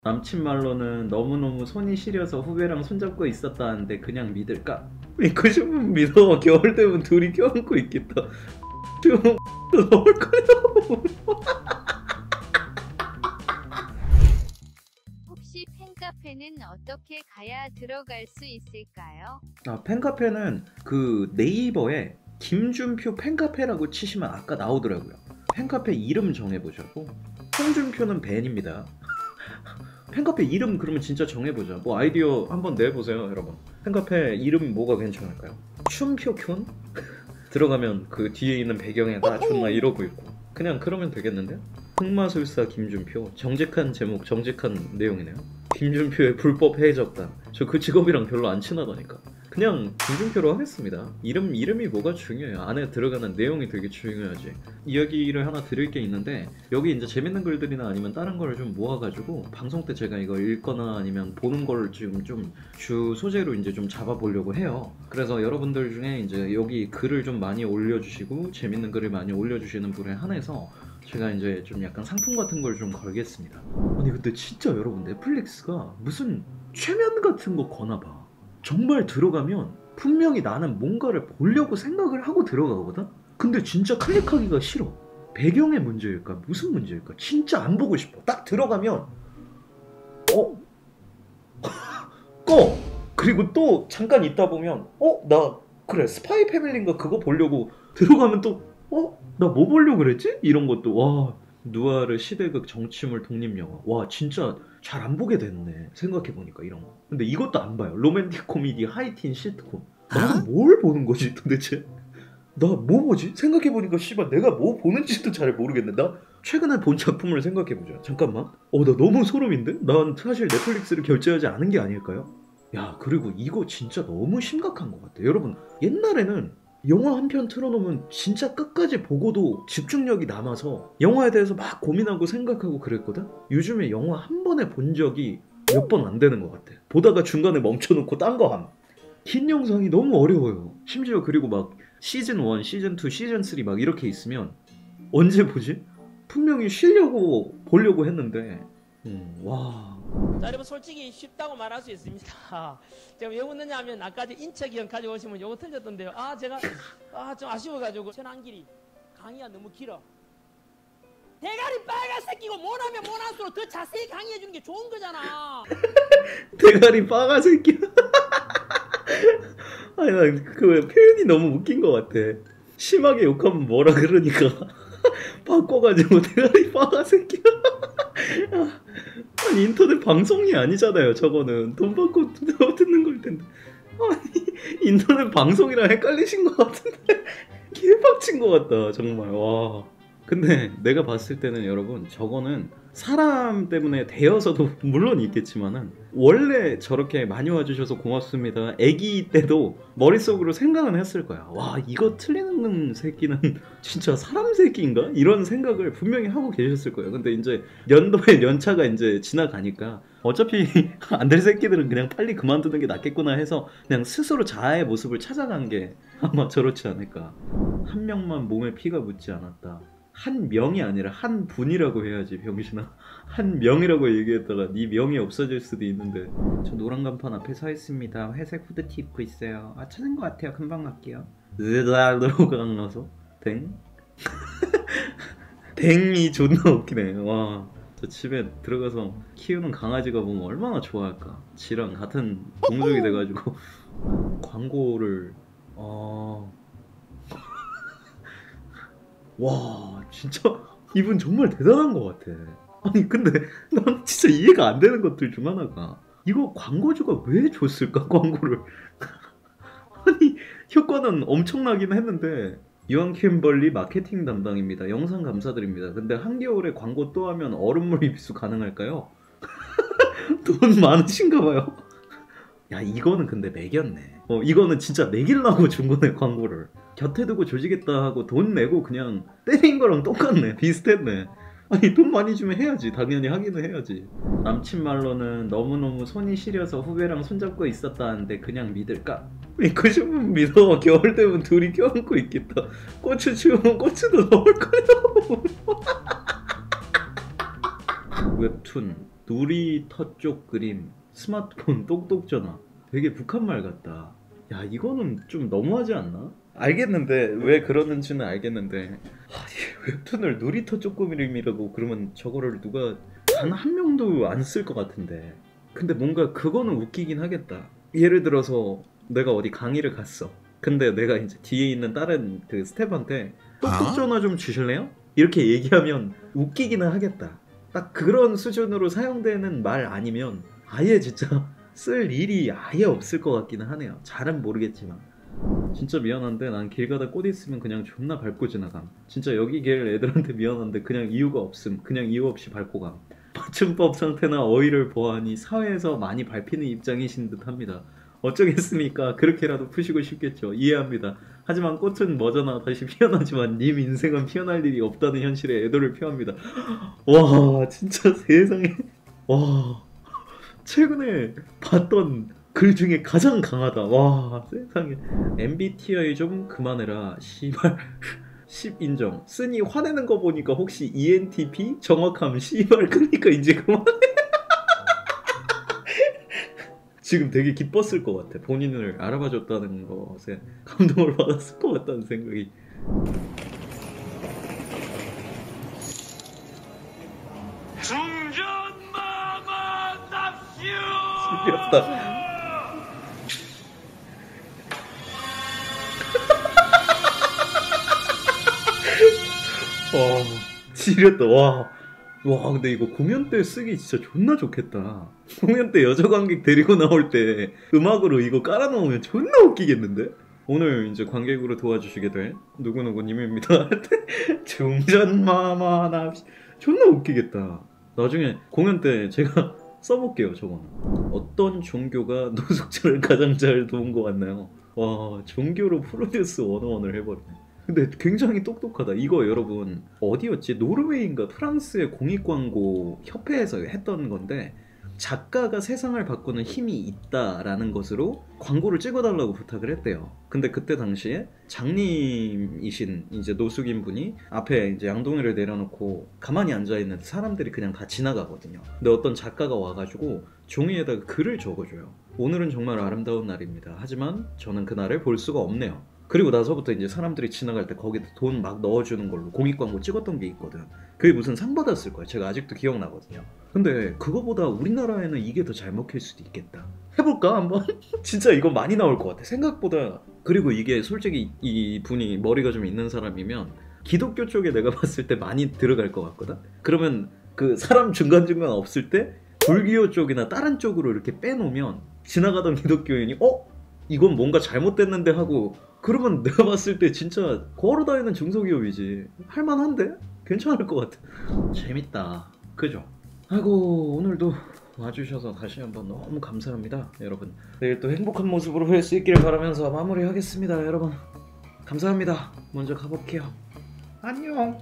남친 말로는 너무너무 손이 시려서 후배랑 손잡고 있었다는데 그냥 믿을까? 믿고 싶으면 믿어. 겨울 되면 둘이 껴안고 있겠다. 좀 나올 거냐고. 혹시 팬카페는 어떻게 가야 들어갈 수 있을까요? 팬카페는 그 네이버에 김준표 팬카페라고 치시면 아까 나오더라고요. 팬카페 이름 정해보자고. 홍준표는 밴입니다. 팬카페 이름 그러면 진짜 정해보자. 뭐 아이디어 한번 내보세요 여러분. 팬카페 이름 뭐가 괜찮을까요? 춤표균? 들어가면 그 뒤에 있는 배경에 다 존나 이러고 있고 그냥 그러면 되겠는데요? 흑마술사 김준표. 정직한 제목, 정직한 내용이네요. 김준표의 불법 해외 적단. 저 그 직업이랑 별로 안 친하다니까. 그냥 김준표로 하겠습니다. 이름이 뭐가 중요해요. 안에 들어가는 내용이 되게 중요하지. 이야기를 하나 드릴 게 있는데 여기 이제 재밌는 글들이나 아니면 다른 거를 좀 모아가지고 방송 때 제가 이거 읽거나 아니면 보는 거를 지금 좀 주 소재로 이제 좀 잡아보려고 해요. 그래서 여러분들 중에 이제 여기 글을 좀 많이 올려주시고 재밌는 글을 많이 올려주시는 분에 한해서 제가 이제 좀 약간 상품 같은 걸 좀 걸겠습니다. 아니 근데 진짜 여러분 넷플릭스가 무슨 최면 같은 거 거나 봐. 정말 들어가면 분명히 나는 뭔가를 보려고 생각을 하고 들어가거든? 근데 진짜 클릭하기가 싫어. 배경의 문제일까? 무슨 문제일까? 진짜 안 보고 싶어. 딱 들어가면 꺼! 그리고 또 잠깐 있다 보면 나 그래 스파이 패밀리인가 그거 보려고 들어가면 또 나 뭐 보려고 그랬지? 이런 것도 와 누아르 시대극 정치물 독립영화 와 진짜 잘 안 보게 됐네 생각해보니까 이런 거. 근데 이것도 안 봐요. 로맨틱 코미디 하이틴 시트콤. 나는 뭘 보는 거지 도대체? 나 뭐 보지? 생각해보니까 씨발 내가 뭐 보는지도 잘 모르겠네. 나 최근에 본 작품을 생각해보자. 잠깐만. 나 너무 소름인데? 난 사실 넷플릭스를 결제하지 않은 게 아닐까요? 야 그리고 이거 진짜 너무 심각한 것 같아. 여러분 옛날에는 영화 한 편 틀어놓으면 진짜 끝까지 보고도 집중력이 남아서 영화에 대해서 막 고민하고 생각하고 그랬거든? 요즘에 영화 한 번에 본 적이 몇 번 안 되는 것 같아. 보다가 중간에 멈춰놓고 딴 거 함. 긴 영상이 너무 어려워요. 심지어 그리고 막 시즌 1, 시즌 2, 시즌 3 막 이렇게 있으면 언제 보지? 분명히 쉬려고 보려고 했는데 와... 자 여러분 솔직히 쉽다고 말할 수 있습니다. 제가 왜 웃느냐면 아까 인체기형 가져오시면 요거 던졌던데요. 제가 좀 아쉬워가지고 전환길이 강의가 너무 길어. 대가리 빨간 새끼고 못하면 못할수록 더 자세히 강의해주는 게 좋은 거잖아. 대가리 빠가 새끼야. 아니 나 그 표현이 너무 웃긴 것 같아. 심하게 욕하면 뭐라 그러니까 바꿔가지고 대가리 빠가 새끼야. 아니 인터넷 방송이 아니잖아요. 저거는 돈 받고 듣는 걸 텐데. 아니 인터넷 방송이랑 헷갈리신 것 같은데 개빡친 것 같다 정말. 와. 근데 내가 봤을 때는 여러분 저거는 사람 때문에 되어서도 물론 있겠지만은 원래 저렇게 많이 와주셔서 고맙습니다 애기 때도 머릿속으로 생각은 했을 거야. 와 이거 틀리는 새끼는 진짜 사람 새끼인가? 이런 생각을 분명히 하고 계셨을 거예요. 근데 이제 연도의 연차가 이제 지나가니까 어차피 안 될 새끼들은 그냥 빨리 그만두는 게 낫겠구나 해서 그냥 스스로 자아의 모습을 찾아간 게 아마 저렇지 않을까. 한 명만 몸에 피가 묻지 않았다. 한 명이 아니라 한 분이라고 해야지 병신아. 한 명이라고 얘기했다가 네 명이 없어질 수도 있는데. 저 노란 간판 앞에 서 있습니다. 회색 후드티 입고 있어요. 찾은 것 같아요. 금방 갈게요. 으라로 강나서 댕? 댕이 존나 웃기네. 와, 저 집에 들어가서 키우는 강아지가 보면 얼마나 좋아할까. 지랑 같은 동족이 돼가지고 광고를 와 진짜 이분 정말 대단한 것 같아. 아니 근데 난 진짜 이해가 안 되는 것들 중 하나가 이거 광고주가 왜 줬을까 광고를. 아니 효과는 엄청나긴 했는데 유한 킴벌리 마케팅 담당입니다. 영상 감사드립니다. 근데 한겨울에 광고 또 하면 얼음물 입수 가능할까요? 돈 많으신가 봐요. 야 이거는 근데 매겼네. 이거는 진짜 매기려고 준 거네 광고를. 곁에 두고 조지겠다 하고 돈 내고 그냥 때린 거랑 똑같네. 비슷했네. 아니 돈 많이 주면 해야지. 당연히 하기는 해야지. 남친 말로는 너무너무 손이 시려서 후배랑 손잡고 있었다는데 그냥 믿을까? 믿고 싶으면 믿어. 겨울 되면 둘이 껴안고 있겠다. 고추 치우면 고추도 넣을 거냐고. 웹툰 놀이터 쪽 그림, 스마트폰 똑똑전화. 되게 북한말 같다. 야, 이거는 좀 너무하지 않나? 알겠는데, 왜 그러는지는 알겠는데, 이 웹툰을 놀이터 쪽 그림이라고 그러면 저거를 누가 단 한 명도 안 쓸 것 같은데. 근데 뭔가 그거는 웃기긴 하겠다. 예를 들어서 내가 어디 강의를 갔어. 근데 내가 이제 뒤에 있는 다른 그 스텝한테 똑똑전화 좀 주실래요? 이렇게 얘기하면 웃기기는 하겠다. 딱 그런 수준으로 사용되는 말 아니면 아예 진짜 쓸 일이 아예 없을 것 같기는 하네요. 잘은 모르겠지만. 진짜 미안한데 난 길 가다 꽃 있으면 그냥 존나 밟고 지나감. 진짜 여기 길 애들한테 미안한데 그냥 이유가 없음. 그냥 이유 없이 밟고 감. 맞춤법 상태나 어휘를 보아하니 사회에서 많이 밟히는 입장이신 듯 합니다. 어쩌겠습니까? 그렇게라도 푸시고 싶겠죠. 이해합니다. 하지만 꽃은 머저나 다시 피어나지만 님 인생은 피어날 일이 없다는 현실에 애도를 표합니다. 와, 진짜 세상에. 와, 최근에 봤던 글 중에 가장 강하다. 와, 세상에. MBTI 좀 그만해라. 씨발. 10 인정. 쓰니 화내는 거 보니까 혹시 ENTP? 정확함 씨발. 그러니까 이제 그만해. 지금 되게 기뻤을 것 같아. 본인을 알아봐줬다는 것에 감동을 받았을 것 같다는 생각이. 중전마마 납시오. 지겹다. 와, 지렸다. 와. 와, 근데 이거 공연 때 쓰기 진짜 존나 좋겠다. 공연 때 여자 관객 데리고 나올 때 음악으로 이거 깔아놓으면 존나 웃기겠는데? 오늘 이제 관객으로 도와주시게 될 누구누구님입니다. 중전마마 나 존나 웃기겠다. 나중에 공연 때 제가 써볼게요. 저거는. 어떤 종교가 노숙자를 가장 잘 도운 것 같나요? 와, 종교로 프로듀스 101을 해버리네. 근데 굉장히 똑똑하다. 이거 여러분 어디였지? 노르웨이인가 프랑스의 공익광고 협회에서 했던 건데, 작가가 세상을 바꾸는 힘이 있다라는 것으로 광고를 찍어달라고 부탁을 했대요. 근데 그때 당시에 장님이신 이제 노숙인 분이 앞에 이제 양동이를 내려놓고 가만히 앉아있는데 사람들이 그냥 다 지나가거든요. 근데 어떤 작가가 와가지고 종이에다가 글을 적어줘요. 오늘은 정말 아름다운 날입니다. 하지만 저는 그날을 볼 수가 없네요. 그리고 나서부터 이제 사람들이 지나갈 때 거기다 돈 막 넣어주는 걸로 공익광고 찍었던 게 있거든. 그게 무슨 상 받았을 거야. 제가 아직도 기억나거든요. 근데 그거보다 우리나라에는 이게 더 잘 먹힐 수도 있겠다. 해볼까 한번? 진짜 이거 많이 나올 것 같아. 생각보다. 그리고 이게 솔직히 이 분이 머리가 좀 있는 사람이면 기독교 쪽에 내가 봤을 때 많이 들어갈 것 같거든. 그러면 그 사람 중간중간 없을 때 불교 쪽이나 다른 쪽으로 이렇게 빼놓으면 지나가던 기독교인이 이건 뭔가 잘못됐는데 하고, 그러면 내가 봤을 때 진짜 걸어다니는 중소기업이지. 할만한데? 괜찮을 것 같아. 재밌다. 그죠? 아이고, 오늘도 와주셔서 다시 한번 너무 감사합니다. 여러분, 내일 또 행복한 모습으로 뵐 수 있길 바라면서 마무리하겠습니다. 여러분, 감사합니다. 먼저 가볼게요. 안녕.